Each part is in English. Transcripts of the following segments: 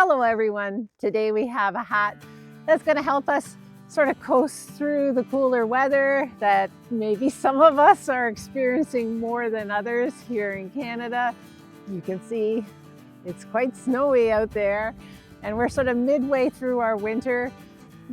Hello everyone. Today we have a hat that's going to help us sort of coast through the cooler weather that maybe some of us are experiencing more than others here in Canada. You can see it's quite snowy out there and we're sort of midway through our winter.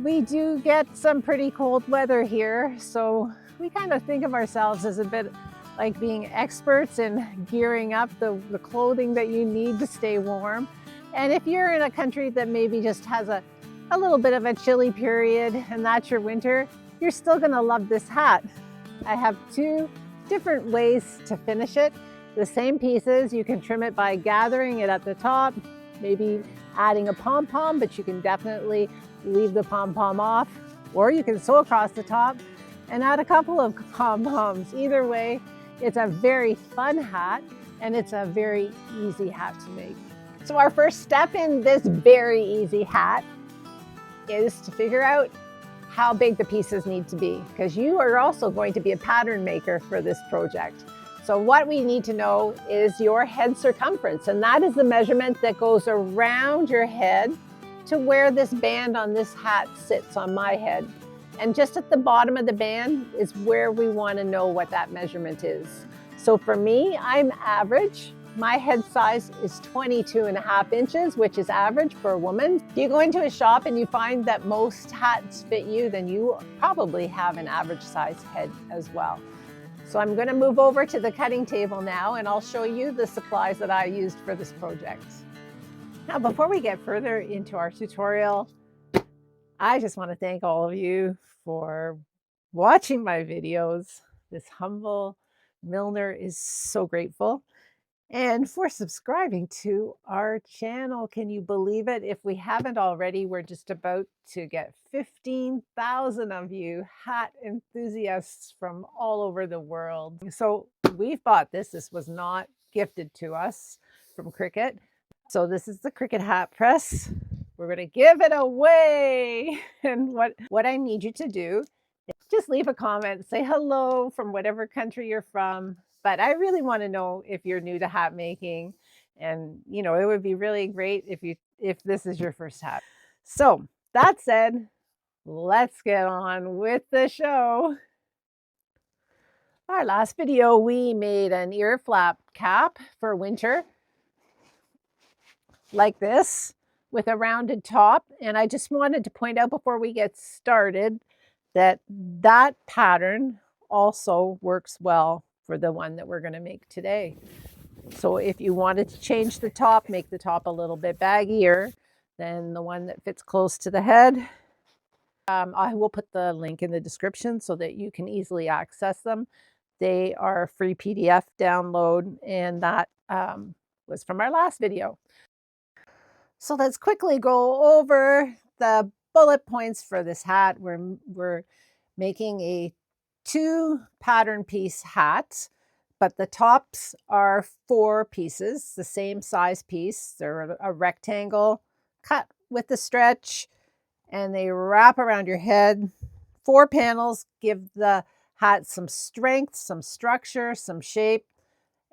We do get some pretty cold weather here, so we kind of think of ourselves as a bit like being experts in gearing up the clothing that you need to stay warm. And if you're in a country that maybe just has a little bit of a chilly period and that's your winter, you're still gonna love this hat. I have two different ways to finish it. The same pieces, you can trim it by gathering it at the top, maybe adding a pom-pom, but you can definitely leave the pom-pom off, or you can sew across the top and add a couple of pom-poms. Either way, it's a very fun hat and it's a very easy hat to make. So our first step in this very easy hat is to figure out how big the pieces need to be, because you are also going to be a pattern maker for this project. So what we need to know is your head circumference, and that is the measurement that goes around your head to where this band on this hat sits on my head. And just at the bottom of the band is where we want to know what that measurement is. So for me, I'm average. My head size is 22.5 inches, which is average for a woman. If you go into a shop and you find that most hats fit you, then you probably have an average size head as well. So I'm going to move over to the cutting table now and I'll show you the supplies that I used for this project. Now, before we get further into our tutorial, I just want to thank all of you for watching my videos. This humble Milliner is so grateful. And for subscribing to our channel. Can you believe it? If we haven't already, we're just about to get 15,000 of you hat enthusiasts from all over the world. So we've bought this. This was not gifted to us from Cricut. So this is the Cricut hat press. We're going to give it away. And what I need you to do is just leave a comment, say hello from whatever country you're from. But I really want to know if you're new to hat making, and you know, it would be really great if this is your first hat. So that said, let's get on with the show. Our last video, we made an ear flap cap for winter like this with a rounded top. And I just wanted to point out before we get started that that pattern also works well for the one that we're going to make today. So if you wanted to change the top, make the top a little bit baggier than the one that fits close to the head, I will put the link in the description so that you can easily access them. They are a free PDF download, and that was from our last video. So let's quickly go over the bullet points for this hat. We're making a 2 pattern piece hat, but the tops are 4 pieces, the same size piece. They're a rectangle cut with the stretch, and they wrap around your head. 4 panels give the hat some strength, some structure, some shape,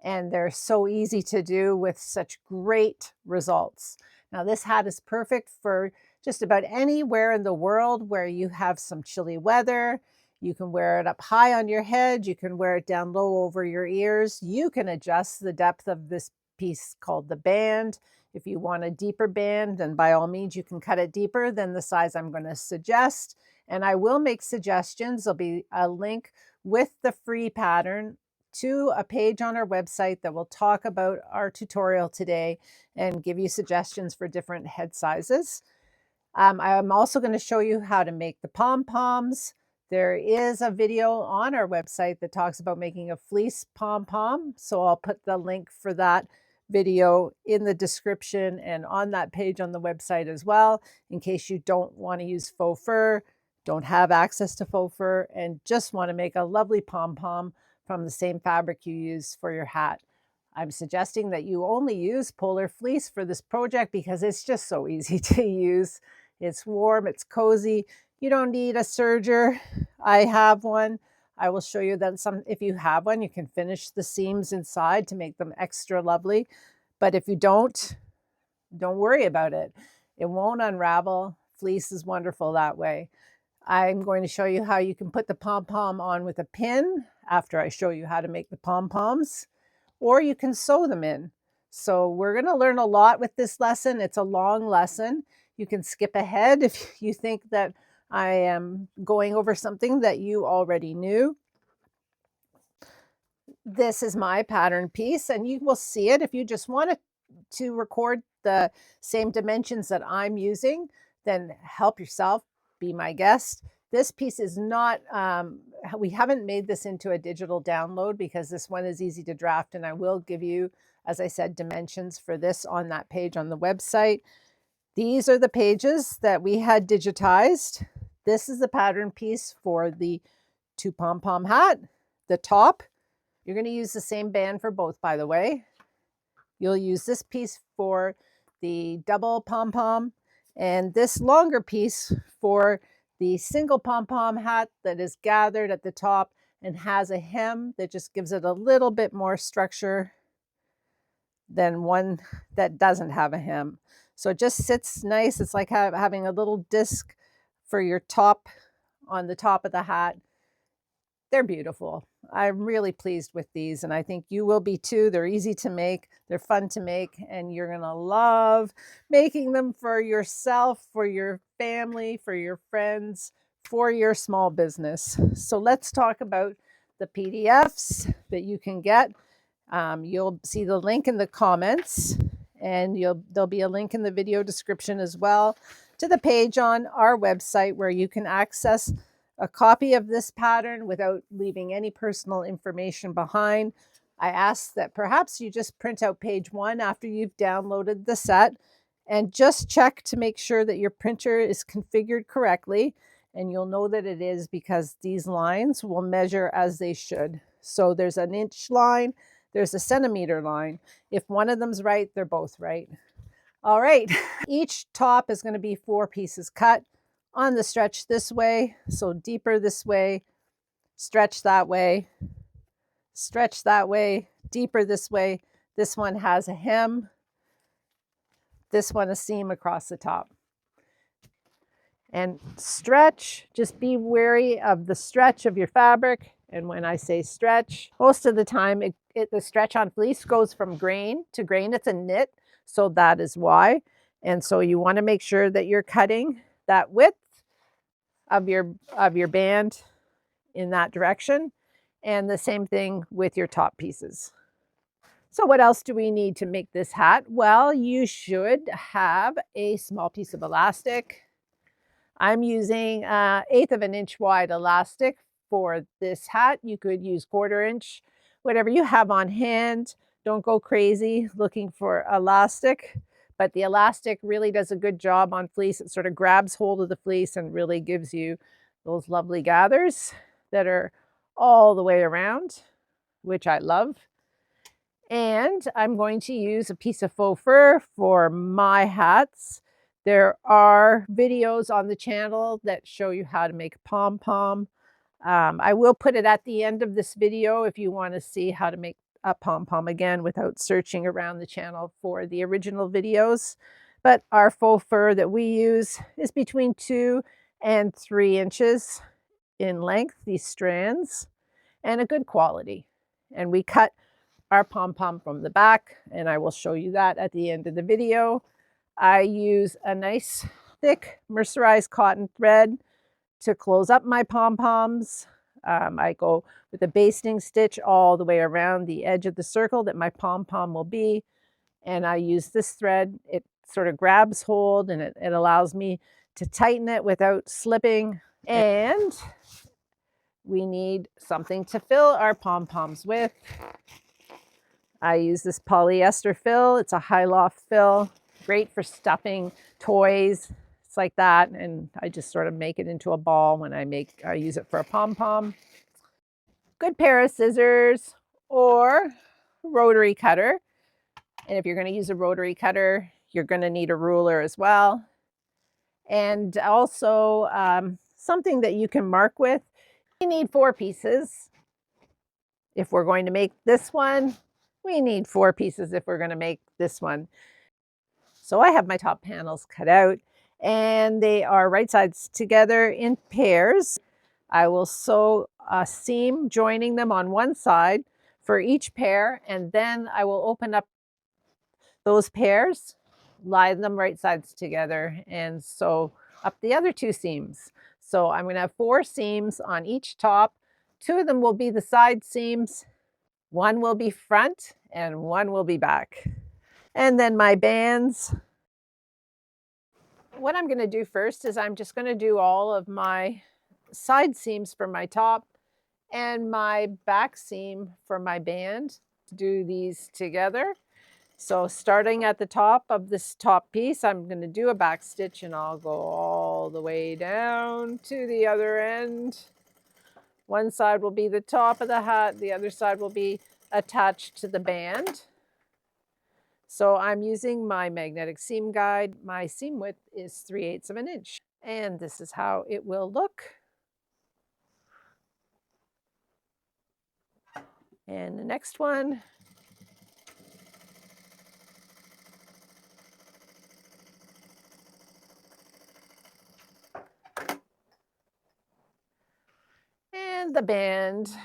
and they're so easy to do with such great results. Now this hat is perfect for just about anywhere in the world where you have some chilly weather. You can wear it up high on your head. You can wear it down low over your ears. You can adjust the depth of this piece called the band. If you want a deeper band, then by all means, you can cut it deeper than the size I'm going to suggest. And I will make suggestions. There'll be a link with the free pattern to a page on our website that will talk about our tutorial today and give you suggestions for different head sizes. I'm also going to show you how to make the pom-poms. There is a video on our website that talks about making a fleece pom-pom. So I'll put the link for that video in the description and on that page on the website as well, in case you don't want to use faux fur, don't have access to faux fur, and just want to make a lovely pom-pom from the same fabric you use for your hat. I'm suggesting that you only use polar fleece for this project because it's just so easy to use. It's warm, it's cozy. You don't need a serger. I have one. I will show you that if you have one, you can finish the seams inside to make them extra lovely. But if you don't, Don't worry about it. It won't unravel. Fleece is wonderful that way. I'm going to show you how you can put the pom-pom on with a pin after I show you how to make the pom-poms, or you can sew them in. So we're going to learn a lot with this lesson. It's a long lesson. You can skip ahead if you think that I am going over something that you already knew. This is my pattern piece, and you will see it. If you just want to record the same dimensions that I'm using, then help yourself, be my guest. This piece is not, we haven't made this into a digital download because this one is easy to draft, and I will give you, as I said, dimensions for this on that page on the website. These are the pages that we had digitized. This is the pattern piece for the 2 pom-pom hat, the top. You're going to use the same band for both, by the way. You'll use this piece for the double pom-pom and this longer piece for the single pom-pom hat that is gathered at the top and has a hem that just gives it a little bit more structure than one that doesn't have a hem. So it just sits nice. It's like having a little disc for your top on the top of the hat. They're beautiful. I'm really pleased with these, and I think you will be too. They're easy to make, they're fun to make, and you're gonna love making them for yourself, for your family, for your friends, for your small business. So let's talk about the PDFs that you can get. You'll see the link in the comments, and there'll be a link in the video description as well to the page on our website where you can access a copy of this pattern without leaving any personal information behind. I ask that perhaps you just print out page 1 after you've downloaded the set and just check to make sure that your printer is configured correctly. And you'll know that it is because these lines will measure as they should. So there's an inch line, there's a centimeter line. If one of them's right, they're both right. All right, each top is going to be 4 pieces cut on the stretch this way, so deeper this way, stretch that way, deeper this way. This one has a hem, this one a seam across the top. And stretch, just be wary of the stretch of your fabric. And when I say stretch, most of the time the stretch on fleece goes from grain to grain. It's a knit, so that is why. And so you want to make sure that you're cutting that width of your band in that direction, and the same thing with your top pieces. So what else do we need to make this hat? Well, you should have a small piece of elastic. I'm using 1/8 of an inch wide elastic for this hat. You could use 1/4 inch, whatever you have on hand. Don't go crazy looking for elastic, but the elastic really does a good job on fleece. It sort of grabs hold of the fleece and really gives you those lovely gathers that are all the way around, which I love. And I'm going to use a piece of faux fur for my hats. There are videos on the channel that show you how to make a pom-pom. I will put it at the end of this video if you want to see how to make a pom-pom again without searching around the channel for the original videos. But our faux fur that we use is between 2 and 3 inches in length, these strands, and a good quality. And we cut our pom-pom from the back, and I will show you that at the end of the video. I use a nice thick mercerized cotton thread to close up my pom-poms. I go with a basting stitch all the way around the edge of the circle that my pom-pom will be, and I use this thread. It sort of grabs hold and it allows me to tighten it without slipping. And we need something to fill our pom-poms with. I use this polyester fill. It's a high loft fill, great for stuffing toys. It's like that, and I just sort of make it into a ball when I use it for a pom-pom. Good pair of scissors or rotary cutter. And if you're going to use a rotary cutter, you're going to need a ruler as well. And also something that you can mark with. We need 4 pieces. If we're going to make this one, we need 4 pieces if we're going to make this one. So I have my top panels cut out and they are right sides together in pairs. I will sew a seam joining them on one side for each pair, and then I will open up those pairs, line them right sides together, and sew up the other two seams. So I'm going to have 4 seams on each top. 2 of them will be the side seams, 1 will be front, and 1 will be back. And then my bands. What I'm going to do first is I'm just going to do all of my side seams for my top and my back seam for my band. Do these together. So starting at the top of this top piece, I'm going to do a back stitch and I'll go all the way down to the other end. One side will be the top of the hat, the other side will be attached to the band. So I'm using my magnetic seam guide. My seam width is 3/8 of an inch. And this is how it will look. And the next one. And the band.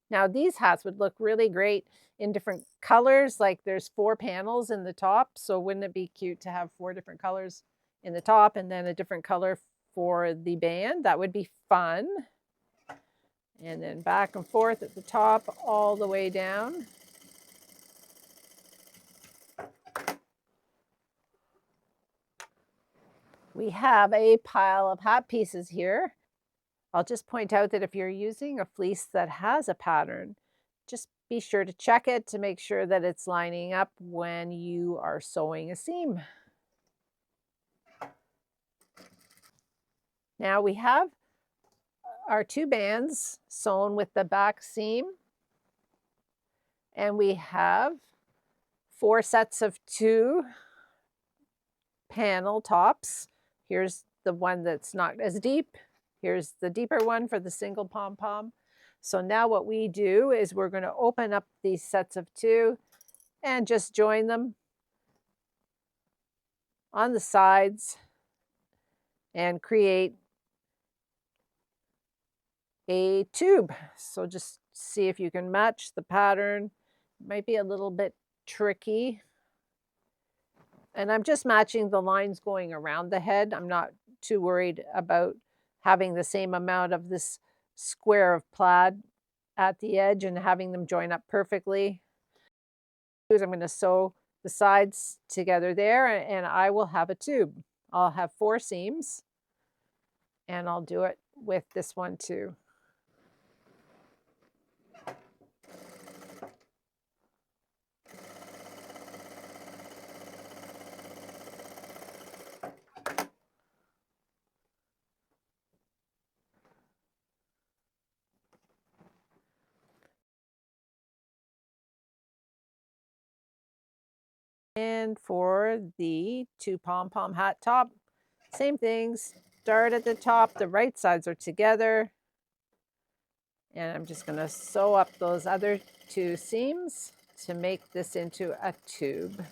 Now these hats would look really great in different colors, like there's 4 panels in the top, so wouldn't it be cute to have 4 different colors in the top and then a different color for the band? That would be fun. And then back and forth at the top all the way down. We have a pile of hat pieces here. I'll just point out that if you're using a fleece that has a pattern, just be sure to check it to make sure that it's lining up when you are sewing a seam. Now we have our 2 bands sewn with the back seam, and we have 4 sets of 2 panel tops. Here's the one that's not as deep. Here's the deeper one for the single pom-pom. So now what we do is we're going to open up these sets of 2 and just join them on the sides and create a tube. So just see if you can match the pattern. It might be a little bit tricky. And I'm just matching the lines going around the head. I'm not too worried about having the same amount of this square of plaid at the edge and having them join up perfectly. I'm going to sew the sides together there and I will have a tube. I'll have 4 seams and I'll do it with this one too. And for the 2 pom-pom hat top, same things. Start at the top, the right sides are together. And I'm just going to sew up those other 2 seams to make this into a tube.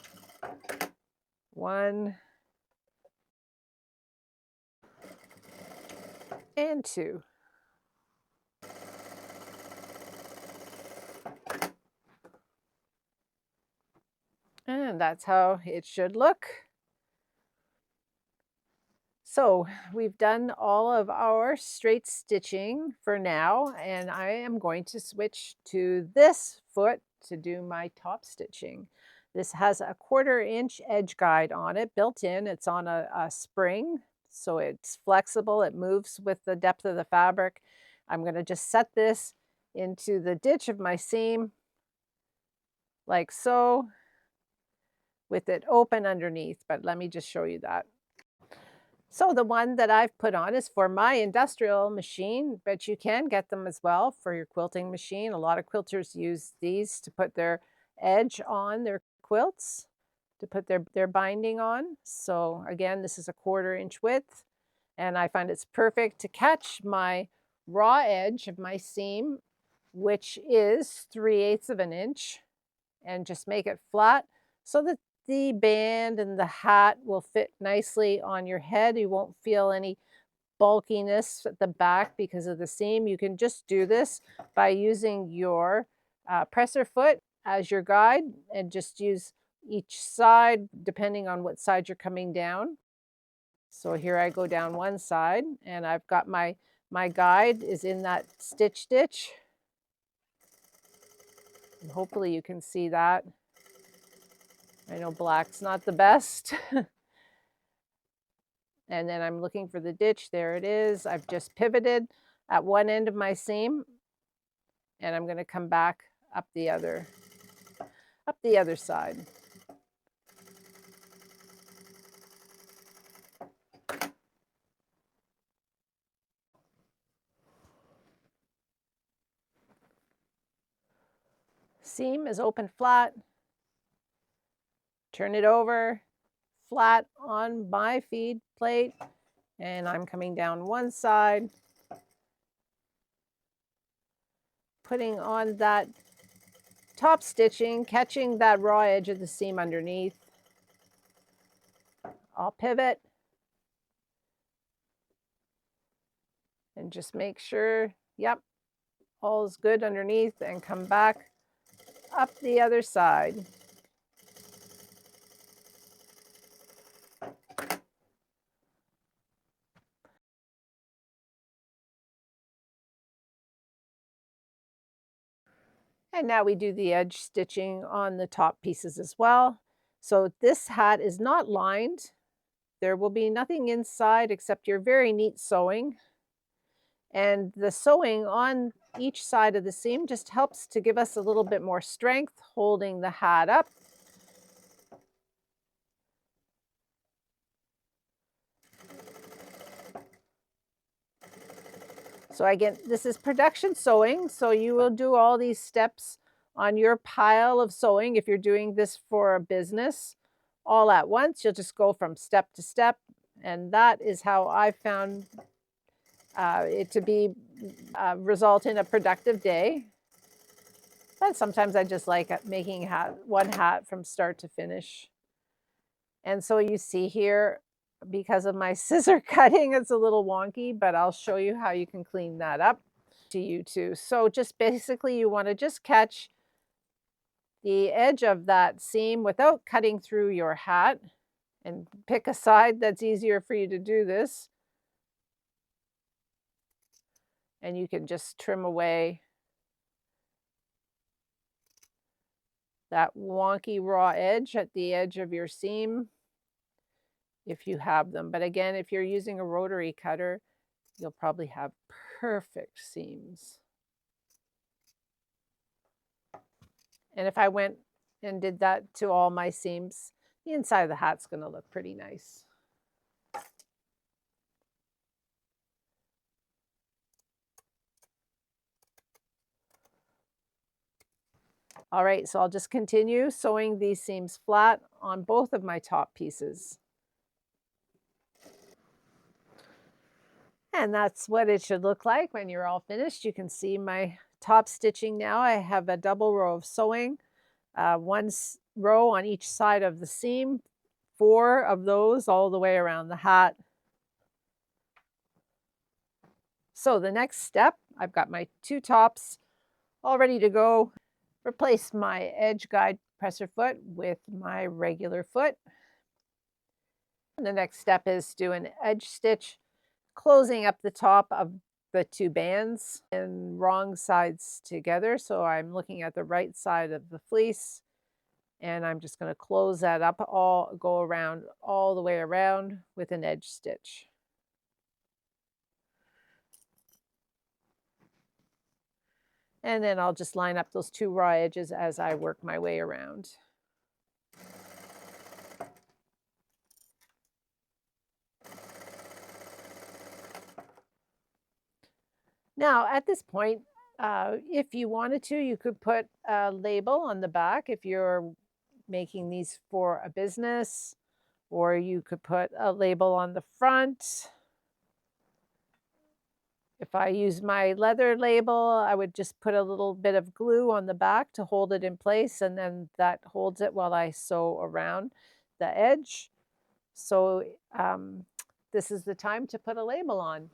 1 and 2. And that's how it should look. So we've done all of our straight stitching for now, and I am going to switch to this foot to do my top stitching. This has a 1/4 inch edge guide on it built in. It's on a spring, so it's flexible. It moves with the depth of the fabric. I'm going to just set this into the ditch of my seam like so, with it open underneath, but let me just show you that. So the one that I've put on is for my industrial machine, but you can get them as well for your quilting machine. A lot of quilters use these to put their edge on their quilts, to put their binding on. So again, this is a 1/4 inch width, and I find it's perfect to catch my raw edge of my seam, which is 3/8 of an inch, and just make it flat so that the band and the hat will fit nicely on your head. You won't feel any bulkiness at the back because of the seam. You can just do this by using your presser foot as your guide and just use each side depending on what side you're coming down. So here I go down one side and I've got my guide is in that stitch. And hopefully you can see that. I know black's not the best. And then I'm looking for the ditch. There it is. I've just pivoted at one end of my seam and I'm going to come back up the other side. Seam is open flat. Turn it over flat on my feed plate and I'm coming down one side, putting on that top stitching, catching that raw edge of the seam underneath. I'll pivot and just make sure, yep, all is good underneath and come back up the other side. And now we do the edge stitching on the top pieces as well. So this hat is not lined. There will be nothing inside except your very neat sewing. And the sewing on each side of the seam just helps to give us a little bit more strength holding the hat up. So again, this is production sewing, so you will do all these steps on your pile of sewing. If you're doing this for a business all at once, you'll just go from step to step, and that is how I found it to be result in a productive day. But sometimes I just like making one hat from start to finish. And so you see here, because of my scissor cutting, it's a little wonky, but I'll show you how you can clean that up to you too. So just basically you want to just catch the edge of that seam without cutting through your hat and pick a side that's easier for you to do this. And you can just trim away that wonky raw edge at the edge of your seam if you have them. But again, if you're using a rotary cutter, you'll probably have perfect seams. And if I went and did that to all my seams, the inside of the hat's going to look pretty nice. All right, so I'll just continue sewing these seams flat on both of my top pieces. And that's what it should look like when you're all finished. You can see my top stitching now. I have a double row of sewing, one row on each side of the seam, 4 of those all the way around the hat. So the next step, I've got my 2 tops all ready to go. Replace my edge guide presser foot with my regular foot. And the next step is do an edge stitch, closing up the top of the 2 bands and wrong sides together. So I'm looking at the right side of the fleece and I'm just going to close that up, go around all the way around with an edge stitch. And then I'll just line up those 2 raw edges as I work my way around. Now, at this point, if you wanted to, you could put a label on the back if you're making these for a business, or you could put a label on the front. If I use my leather label, I would just put a little bit of glue on the back to hold it in place, and then that holds it while I sew around the edge. So this is the time to put a label on.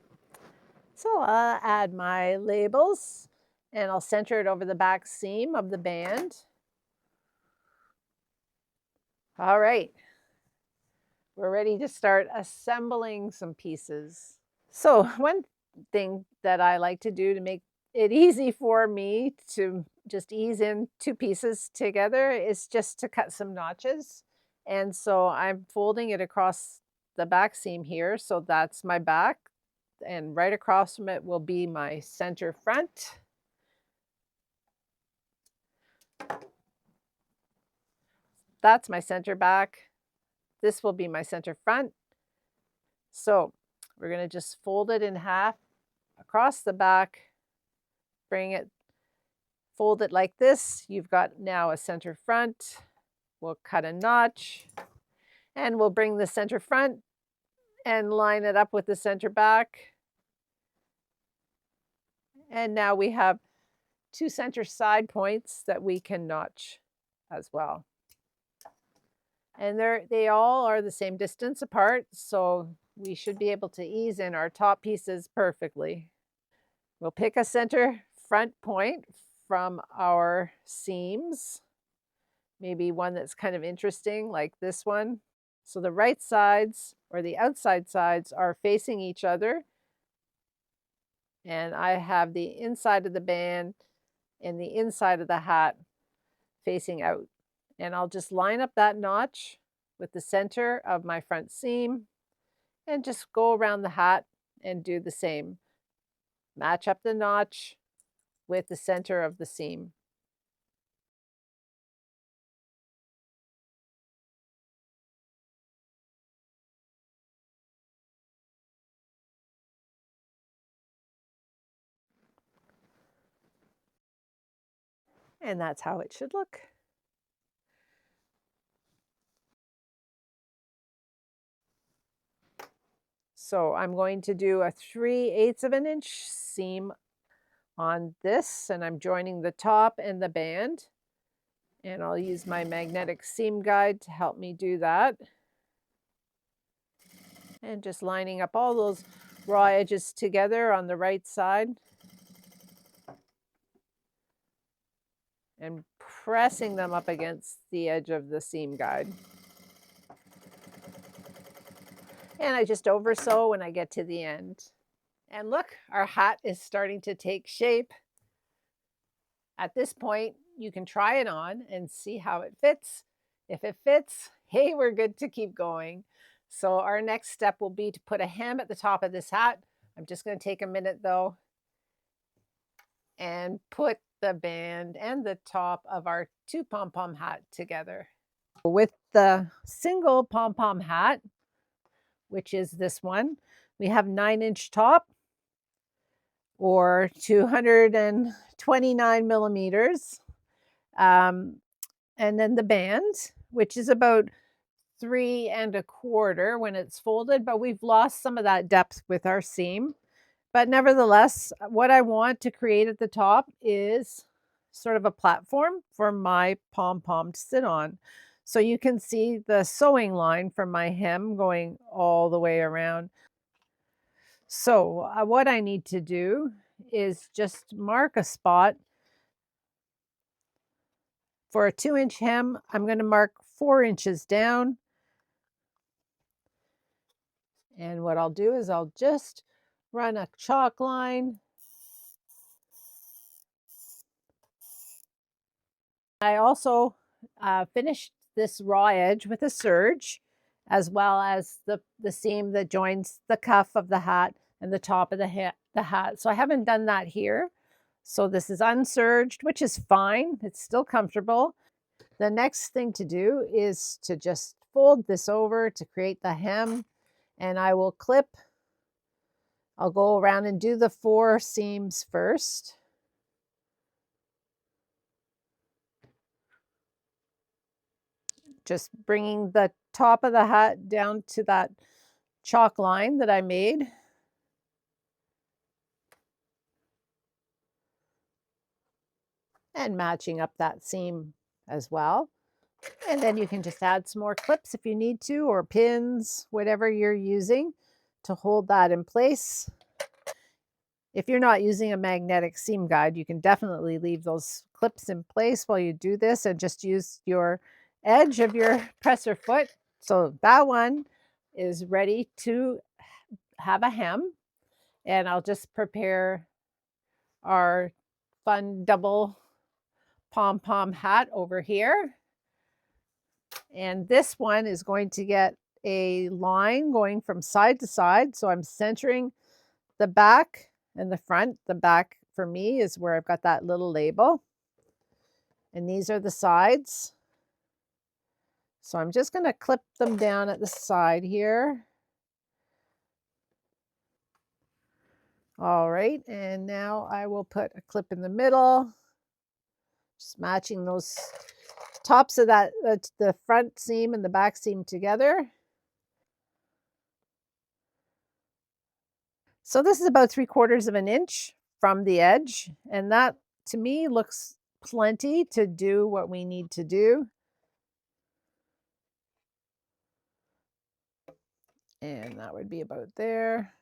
So I'll add my labels and I'll center it over the back seam of the band. All right, we're ready to start assembling some pieces. So one thing that I like to do to make it easy for me to just ease in two pieces together is just to cut some notches. And so I'm folding it across the back seam here. So that's my back. And right across from it will be my center front. That's my center back. This will be my center front. So we're going to just fold it in half across the back, bring it, fold it like this. You've got now a center front. We'll cut a notch and we'll bring the center front and line it up with the center back. And now we have two center side points that we can notch as well. And they all are the same distance apart, so we should be able to ease in our top pieces perfectly. We'll pick a center front point from our seams, maybe one that's kind of interesting like this one. So the right sides or the outside sides are facing each other. And I have the inside of the band and the inside of the hat facing out. And I'll just line up that notch with the center of my front seam and just go around the hat and do the same. Match up the notch with the center of the seam. And that's how it should look. So I'm going to do a 3/8 of an inch seam on this, and I'm joining the top and the band. And I'll use my magnetic seam guide to help me do that. And just lining up all those raw edges together on the right side. And pressing them up against the edge of the seam guide. And I just over sew when I get to the end. And look, our hat is starting to take shape. At this point, you can try it on and see how it fits. If it fits, hey, we're good to keep going. So our next step will be to put a hem at the top of this hat. I'm just going to take a minute though and put the band and the top of our two pom-pom hat together. With the single pom-pom hat, which is this one, we have 9-inch top or 229 millimeters. And then the band, which is about 3 1/4 when it's folded, but we've lost some of that depth with our seam. But nevertheless, what I want to create at the top is sort of a platform for my pom-pom to sit on. So you can see the sewing line from my hem going all the way around. So what I need to do is just mark a spot. For a 2-inch hem, I'm going to mark 4 inches down. And what I'll do is I'll just run a chalk line. I also finished this raw edge with a serge, as well as the seam that joins the cuff of the hat and the top of the hat. So I haven't done that here. So this is unserged, which is fine. It's still comfortable. The next thing to do is to just fold this over to create the hem, and I will clip. I'll go around and do the 4 seams first. Just bringing the top of the hat down to that chalk line that I made. and matching up that seam as well. And then you can just add some more clips if you need to, or pins, whatever you're using to hold that in place. If you're not using a magnetic seam guide, you can definitely leave those clips in place while you do this and just use your edge of your presser foot. So that one is ready to have a hem, and I'll just prepare our fun double pom pom hat over here. And this one is going to get a line going from side to side. So I'm centering the back and the front. The back for me is where I've got that little label. And these are the sides. So I'm just going to clip them down at the side here. All right, and now I will put a clip in the middle, just matching those tops of that, the front seam and the back seam together. So this is about 3/4 of an inch from the edge, and that to me looks plenty to do what we need to do. And that would be about there.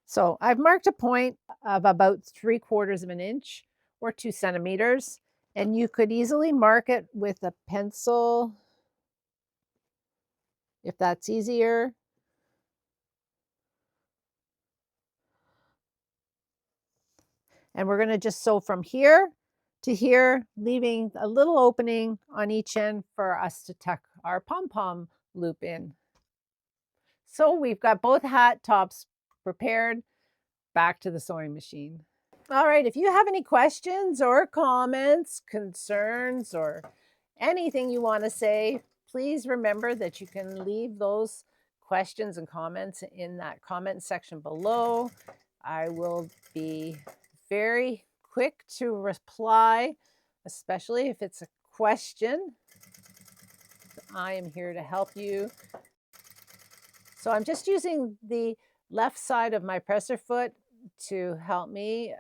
So I've marked a point of about 3/4 of an inch or 2 centimeters, and you could easily mark it with a pencil if that's easier. And we're going to just sew from here to here, leaving a little opening on each end for us to tuck our pom-pom loop in. So we've got both hat tops prepared. Back to the sewing machine. All right, if you have any questions or comments, concerns, or anything you want to say, please remember that you can leave those questions and comments in that comment section below. I will be very quick to reply, especially if it's a question. I am here to help you. So I'm just using the left side of my presser foot to help me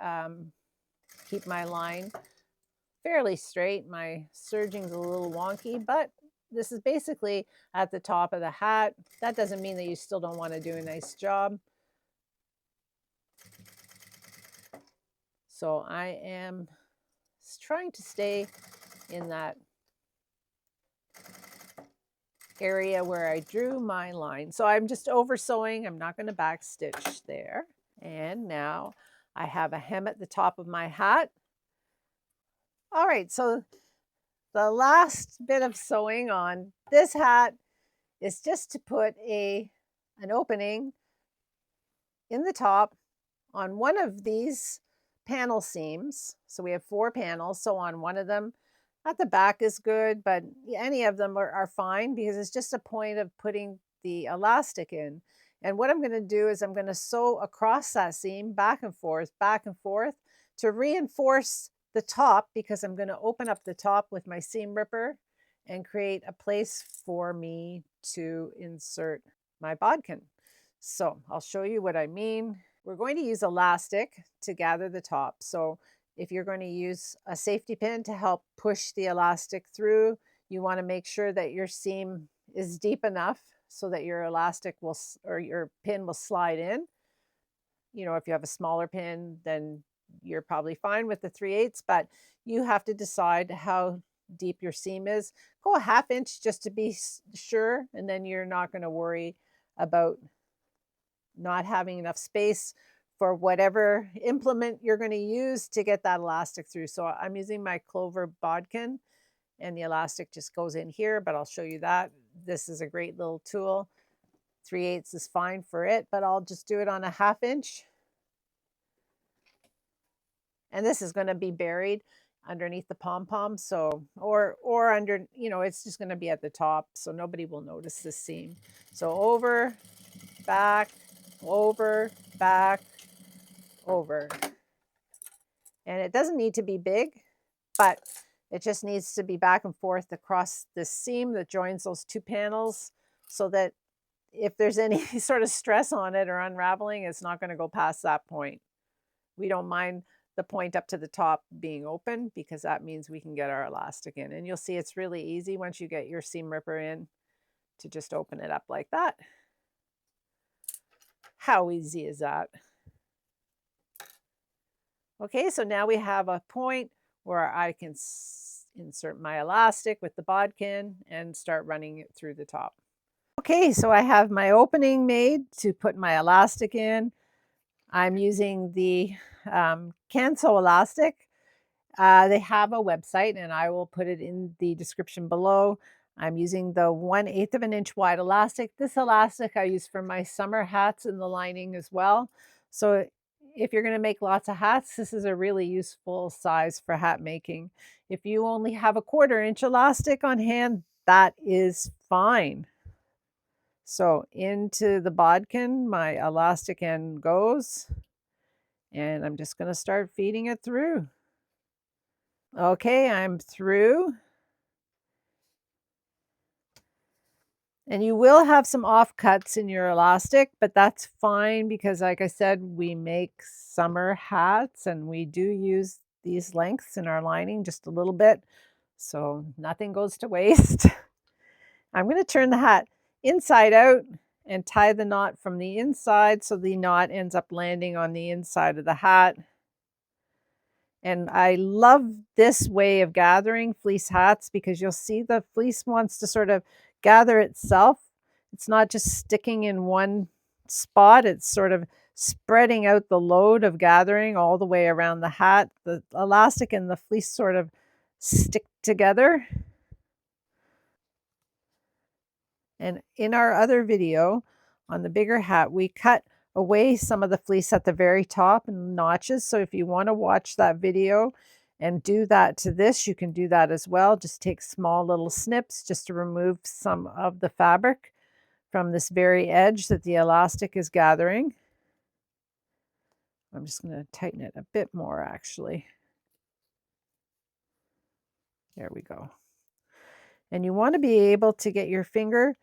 keep my line fairly straight. My serging's a little wonky, but this is basically at the top of the hat. That doesn't mean that you still don't want to do a nice job. So I am trying to stay in that area where I drew my line. So I'm just over sewing. I'm not going to back stitch there. And now I have a hem at the top of my hat. All right, so the last bit of sewing on this hat is just to put an opening in the top on one of these panel seams. So we have 4 panels. So on one of them, at the back is good, but any of them are fine because it's just a point of putting the elastic in. And what I'm going to do is I'm going to sew across that seam back and forth to reinforce the top, because I'm going to open up the top with my seam ripper and create a place for me to insert my bodkin. So I'll show you what I mean. We're going to use elastic to gather the top. So if you're going to use a safety pin to help push the elastic through, you want to make sure that your seam is deep enough so that your elastic will, or your pin will slide in. You know, if you have a smaller pin, then you're probably fine with the 3/8, but you have to decide how deep your seam is. Go a 1/2 inch just to be sure, and then you're not going to worry about not having enough space for whatever implement you're going to use to get that elastic through. So I'm using my clover bodkin, and the elastic just goes in here, but I'll show you that. This is a great little tool. 3/8 is fine for it, but I'll just do it on a 1/2 inch. And this is going to be buried underneath the pom-pom, so or under, you know, it's just going to be at the top, so nobody will notice this seam. So over, back, over, back, over. And it doesn't need to be big, but it just needs to be back and forth across this seam that joins those 2 panels, so that if there's any sort of stress on it or unraveling, it's not going to go past that point. We don't mind the point up to the top being open because that means we can get our elastic in. And you'll see it's really easy once you get your seam ripper in to just open it up like that. How easy is that? Okay, so now we have a point where I can insert my elastic with the bodkin and start running it through the top. Okay, so I have my opening made to put my elastic in. I'm using the Canso elastic. They have a website and I will put it in the description below. I'm using the 1/8 of an inch wide elastic. This elastic I use for my summer hats in the lining as well. So if you're going to make lots of hats, this is a really useful size for hat making. If you only have a 1/4 inch elastic on hand, that is fine. So into the bodkin, my elastic end goes, and I'm just going to start feeding it through. Okay, I'm through. And you will have some offcuts in your elastic, but that's fine because like I said, we make summer hats and we do use these lengths in our lining just a little bit. So nothing goes to waste. I'm going to turn the hat inside out and tie the knot from the inside so the knot ends up landing on the inside of the hat. And I love this way of gathering fleece hats because you'll see the fleece wants to sort of gather itself. It's not just sticking in one spot. It's sort of spreading out the load of gathering all the way around the hat. The elastic and the fleece sort of stick together. And in our other video on the bigger hat, we cut away some of the fleece at the very top and notches. So if you want to watch that video and do that to this, you can do that as well. Just take small little snips just to remove some of the fabric from this very edge that the elastic is gathering. I'm just going to tighten it a bit more actually. There we go. And you want to be able to get your finger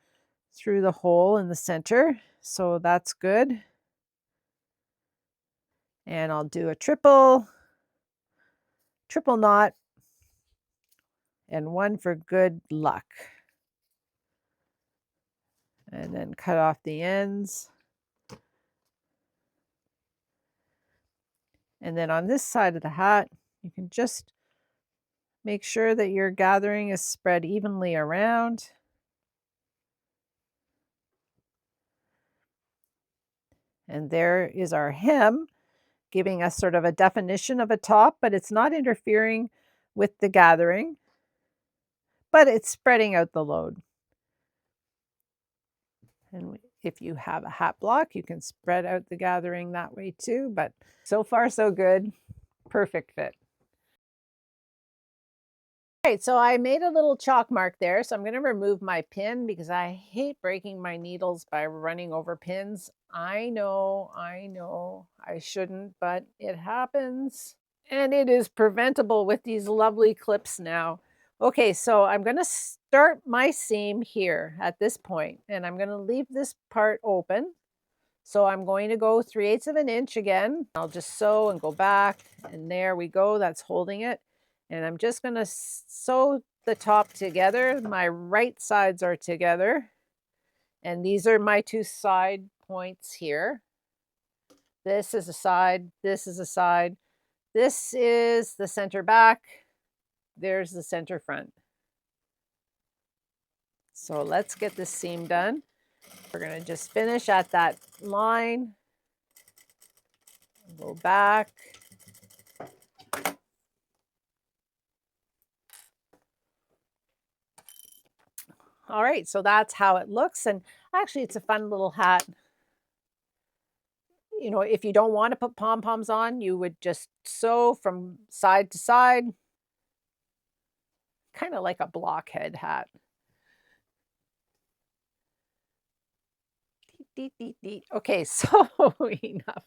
through the hole in the center. So that's good. And I'll do a triple knot and one for good luck. And then cut off the ends. And then on this side of the hat, you can just make sure that your gathering is spread evenly around. And there is our hem, giving us sort of a definition of a top, but it's not interfering with the gathering, but it's spreading out the load. And if you have a hat block, you can spread out the gathering that way too, but so far so good. Perfect fit. All right, so I made a little chalk mark there, so I'm going to remove my pin because I hate breaking my needles by running over pins. I know, I shouldn't, but it happens. And it is preventable with these lovely clips now. Okay, so I'm going to start my seam here at this point, and I'm going to leave this part open. So I'm going to go 3/8 of an inch again. I'll just sew and go back, and there we go. That's holding it. And I'm just going to sew the top together. My right sides are together. And these are my two side points here. This is a side. This is a side. This is the center back. There's the center front. So let's get this seam done. We're going to just finish at that line. Go back. All right, so that's how it looks. And actually, it's a fun little hat. You know, if you don't want to put pom-poms on, you would just sew from side to side, kind of like a blockhead hat. Okay, so enough.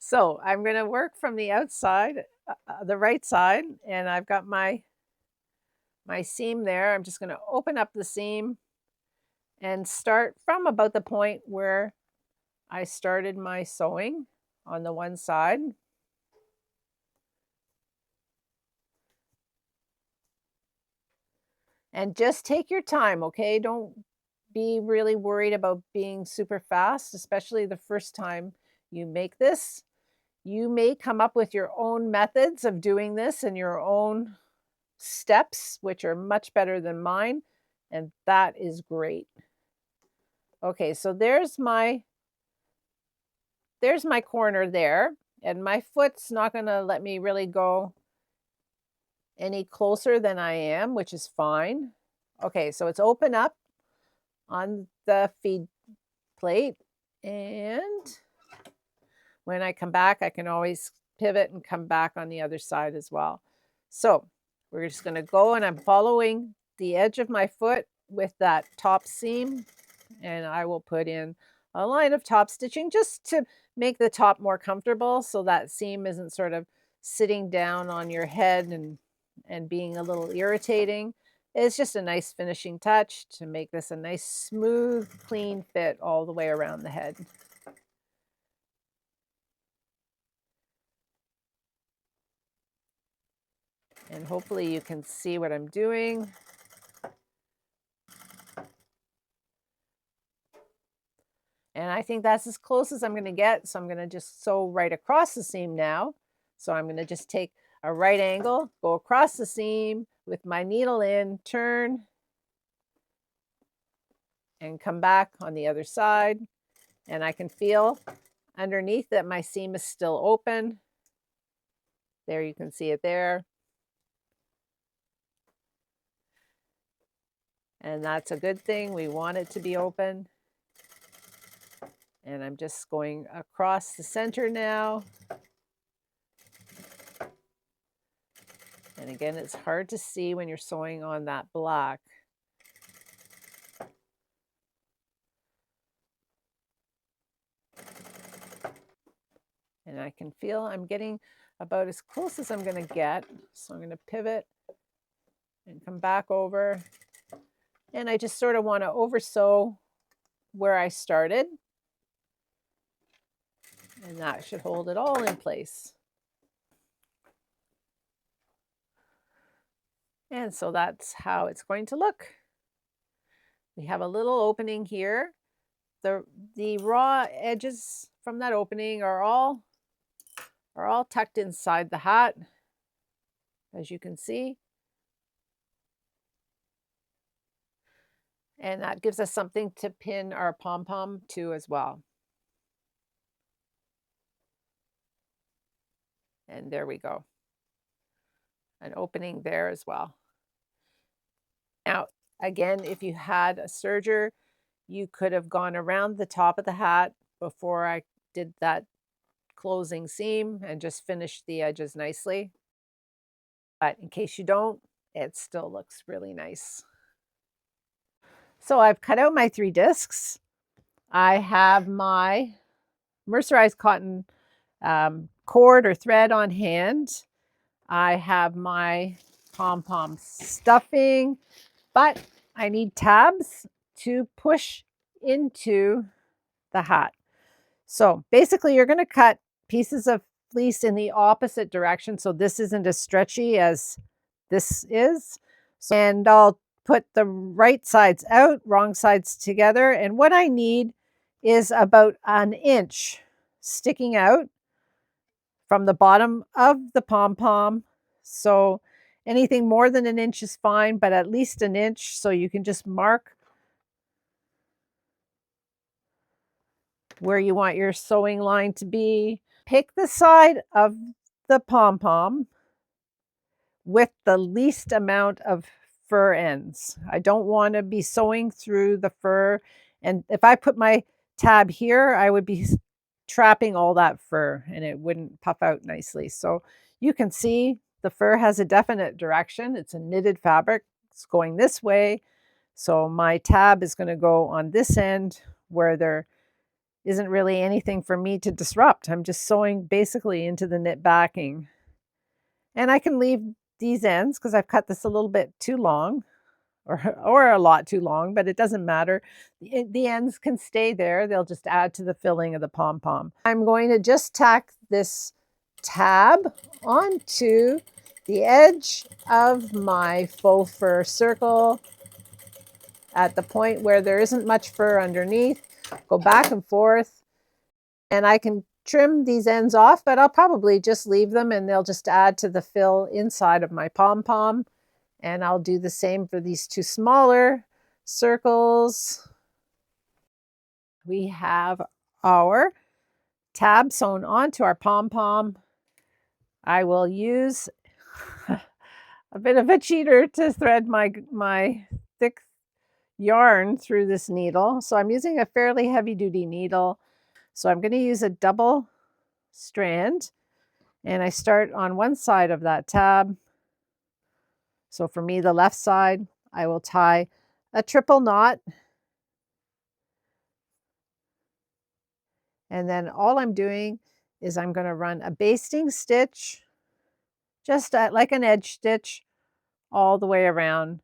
So I'm going to work from the outside, the right side, and I've got my seam there. I'm just going to open up the seam and start from about the point where I started my sewing on the one side. And just take your time, okay? Don't be really worried about being super fast, especially the first time you make this. You may come up with your own methods of doing this and your own steps, which are much better than mine, and that is great. Okay, so there's my corner there, and my foot's not going to let me really go any closer than I am, which is fine. Okay, so it's open up on the feed plate, and when I come back, I can always pivot and come back on the other side as well. So we're just going to go, and I'm following the edge of my foot with that top seam, and I will put in a line of top stitching just to make the top more comfortable so that seam isn't sort of sitting down on your head and being a little irritating. It's just a nice finishing touch to make this a nice smooth, clean fit all the way around the head. And hopefully you can see what I'm doing. And I think that's as close as I'm going to get. So I'm going to just sew right across the seam now. So I'm going to just take a right angle, go across the seam with my needle in, turn, and come back on the other side. And I can feel underneath that my seam is still open. There, you can see it there. And that's a good thing. We want it to be open. And I'm just going across the center now. And again, it's hard to see when you're sewing on that black. And I can feel I'm getting about as close as I'm going to get. So I'm going to pivot and come back over. And I just sort of want to over sew where I started. And that should hold it all in place. And so that's how it's going to look. We have a little opening here. The raw edges from that opening are all tucked inside the hat, as you can see. And that gives us something to pin our pom-pom to as well. And there we go. An opening there as well. Now, again, if you had a serger, you could have gone around the top of the hat before I did that closing seam and just finished the edges nicely. But in case you don't, it still looks really nice. So I've cut out my 3 discs. I have my mercerized cotton cord or thread on hand. I have my pom-pom stuffing, but I need tabs to push into the hat. So basically you're going to cut pieces of fleece in the opposite direction. So this isn't as stretchy as this is. So, and I'll put the right sides out, wrong sides together. And what I need is about an inch sticking out from the bottom of the pom-pom. So anything more than an inch is fine, but at least an inch, so you can just mark where you want your sewing line to be. Pick the side of the pom-pom with the least amount of fur ends. I don't want to be sewing through the fur. And if I put my tab here, I would be trapping all that fur and it wouldn't puff out nicely. So you can see the fur has a definite direction. It's a knitted fabric. It's going this way. So my tab is going to go on this end where there isn't really anything for me to disrupt. I'm just sewing basically into the knit backing. And I can leave these ends because I've cut this a little bit too long. or a lot too long, but it doesn't matter. The ends can stay there. They'll just add to the filling of the pom-pom. I'm going to just tack this tab onto the edge of my faux fur circle at the point where there isn't much fur underneath. Go back and forth, and I can trim these ends off, but I'll probably just leave them and they'll just add to the fill inside of my pom-pom. And I'll do the same for these two smaller circles. We have our tab sewn onto our pom-pom. I will use a bit of a cheater to thread my thick yarn through this needle. So I'm using a fairly heavy duty needle. So I'm going to use a double strand, and I start on one side of that tab. So for me, the left side, I will tie a triple knot. And then all I'm doing is I'm going to run a basting stitch, just like an edge stitch, all the way around,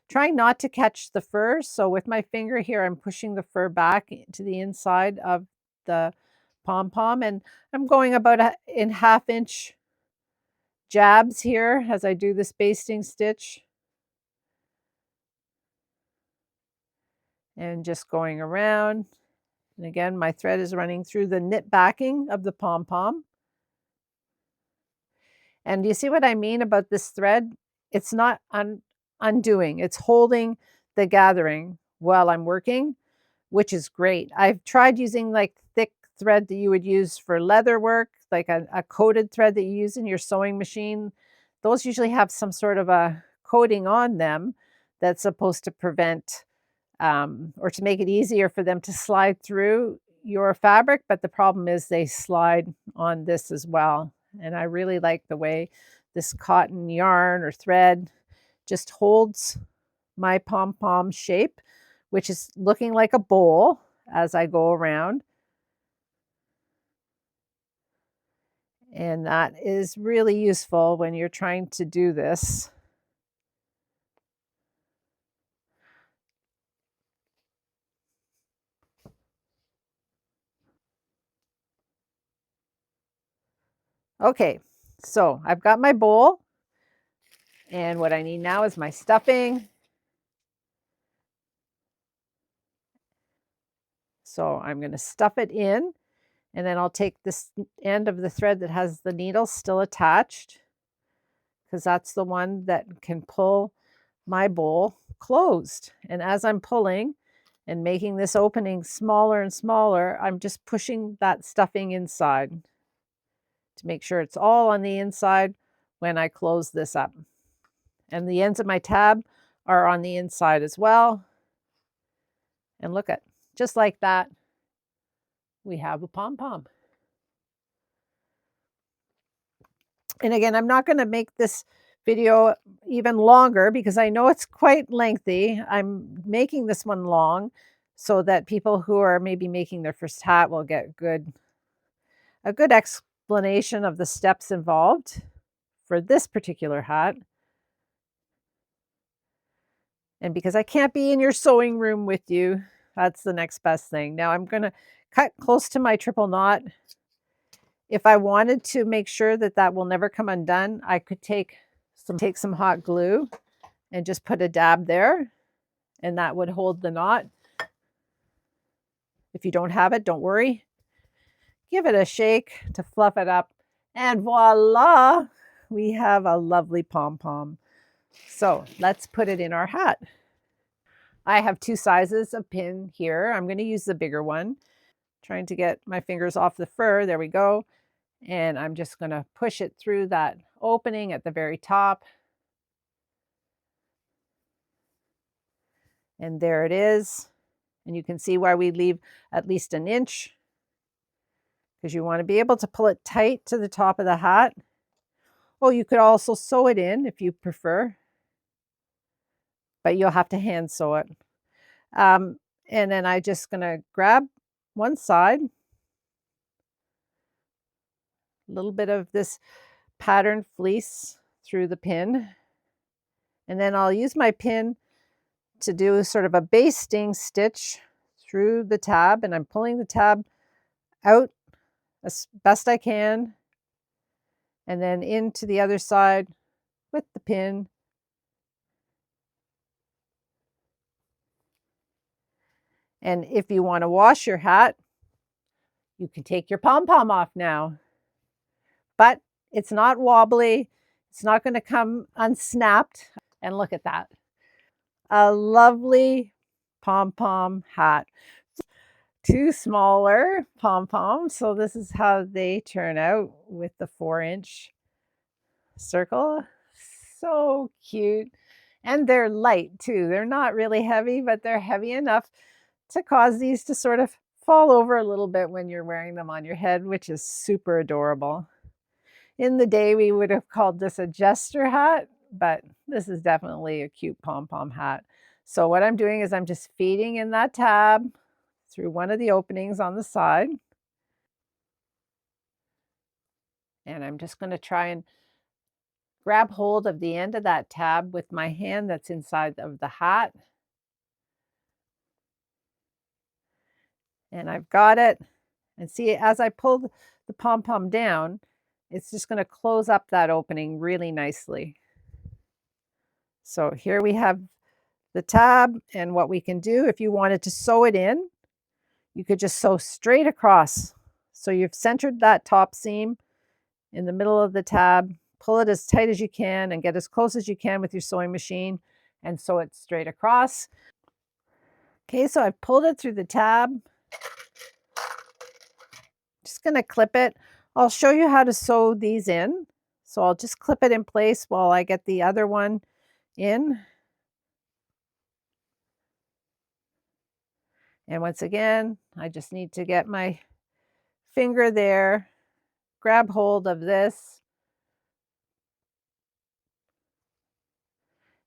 trying not to catch the fur. So with my finger here, I'm pushing the fur back to the inside of the pom-pom, and I'm going about in 1/2 inch jabs here as I do this basting stitch. And just going around. And again, my thread is running through the knit backing of the pom-pom. And you see what I mean about this thread? It's not undoing, it's holding the gathering while I'm working, which is great. I've tried using like thick thread that you would use for leather work, like a coated thread that you use in your sewing machine. Those usually have some sort of a coating on them that's supposed to prevent or to make it easier for them to slide through your fabric. But the problem is they slide on this as well. And I really like the way this cotton yarn or thread just holds my pom-pom shape, which is looking like a bowl as I go around. And that is really useful when you're trying to do this. Okay, so I've got my bowl, and what I need now is my stuffing. So I'm going to stuff it in, and then I'll take this end of the thread that has the needle still attached, because that's the one that can pull my bowl closed. And as I'm pulling and making this opening smaller and smaller, I'm just pushing that stuffing inside to make sure it's all on the inside when I close this up. And the ends of my tab are on the inside as well. And look at, just like that, we have a pom-pom. And again, I'm not going to make this video even longer because I know it's quite lengthy. I'm making this one long so that people who are maybe making their first hat will get a good explanation of the steps involved for this particular hat. And because I can't be in your sewing room with you, that's the next best thing. Now I'm going to cut close to my triple knot. If I wanted to make sure that that will never come undone, I could take some hot glue and just put a dab there, and that would hold the knot. If you don't have it, don't worry. Give it a shake to fluff it up, and voila, we have a lovely pom-pom. So let's put it in our hat. I have 2 sizes of pin here. I'm going to use the bigger one. Trying to get my fingers off the fur. There we go. And I'm just going to push it through that opening at the very top. And there it is. And you can see why we leave at least an inch, because you want to be able to pull it tight to the top of the hat. Oh, you could also sew it in if you prefer, but you'll have to hand sew it. And then I'm just going to grab one side, a little bit of this patterned fleece through the pin, And then I'll use my pin to do sort of a basting stitch through the tab, and I'm pulling the tab out as best I can and then into the other side with the pin. And if you want to wash your hat, you can take your pom-pom off now. But it's not wobbly. It's not going to come unsnapped. And look at that. A lovely pom-pom hat. Two smaller pom-poms. So this is how they turn out with the 4-inch circle. So cute. And they're light too. They're not really heavy, but they're heavy enough to cause these to sort of fall over a little bit when you're wearing them on your head, which is super adorable. In the day, we would have called this a jester hat, but this is definitely a cute pom-pom hat. So what I'm doing is I'm just feeding in that tab through one of the openings on the side. And I'm just going to try and grab hold of the end of that tab with my hand that's inside of the hat. And I've got it. And see, as I pull the pom-pom down, it's just going to close up that opening really nicely. So here we have the tab, and what we can do, if you wanted to sew it in, you could just sew straight across. So you've centered that top seam in the middle of the tab, pull it as tight as you can and get as close as you can with your sewing machine and sew it straight across. Okay, so I've pulled it through the tab. Just going to clip it. I'll show you how to sew these in. So I'll just clip it in place while I get the other one in. And once again, I just need to get my finger there, grab hold of this,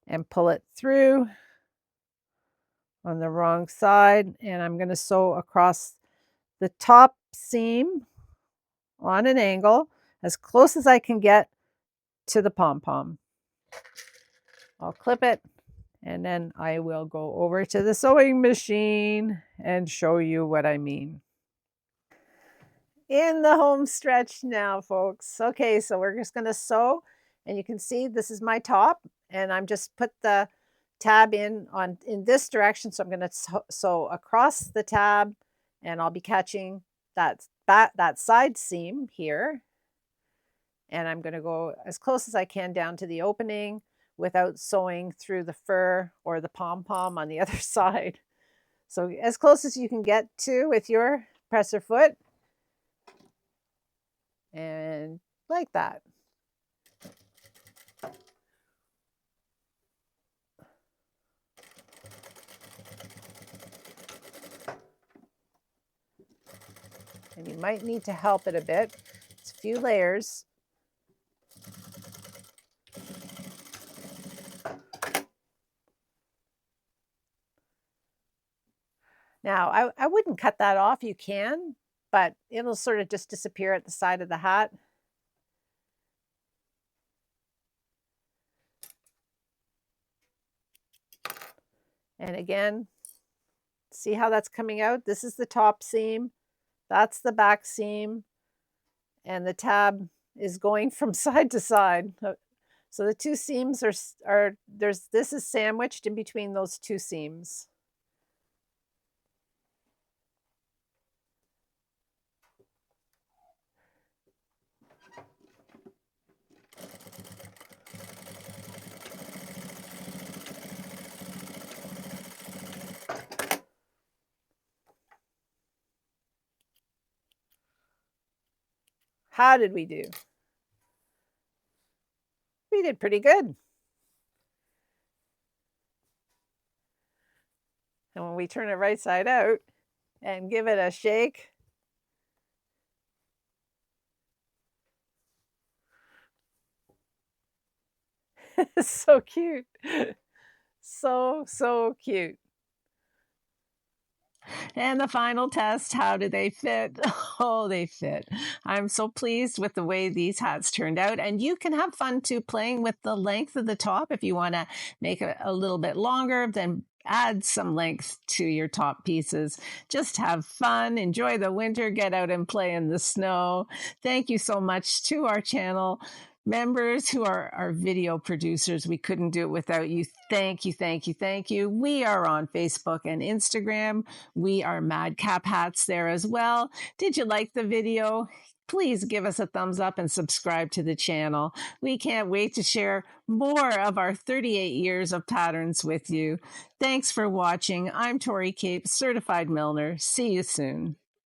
and pull it through on the wrong side. And I'm going to sew across the top seam on an angle as close as I can get to the pom-pom. I'll clip it, and then I will go over to the sewing machine and show you what I mean. In the home stretch now, folks. Okay, so we're just going to sew, and you can see this is my top, and I'm just put the tab in this direction. So I'm going to sew across the tab, and I'll be catching that side seam here. And I'm going to go as close as I can down to the opening without sewing through the fur or the pom-pom on the other side. So as close as you can get to with your presser foot. And like that. And you might need to help it a bit. It's a few layers. Now, I wouldn't cut that off. You can, but it'll sort of just disappear at the side of the hat. And again, see how that's coming out? This is the top seam. That's the back seam. And the tab is going from side to side. So the two seams this is sandwiched in between those two seams. How did we do? We did pretty good. And when we turn it right side out and give it a shake, it's so cute. So cute. And the final test, how do they fit? Oh, they fit. I'm so pleased with the way these hats turned out. And you can have fun too playing with the length of the top. If you want to make it a little bit longer, then add some length to your top pieces. Just have fun, enjoy the winter, get out and play in the snow. Thank you so much to our channel members who are our video producers. We couldn't do it without you. Thank you, thank you, thank you. We are on Facebook and Instagram. We are Madcap Hats there as well. Did you like the video? Please give us a thumbs up and subscribe to the channel. We can't wait to share more of our 38 years of patterns with you. Thanks for watching. I'm Tori Capes, Certified Milliner. See you soon.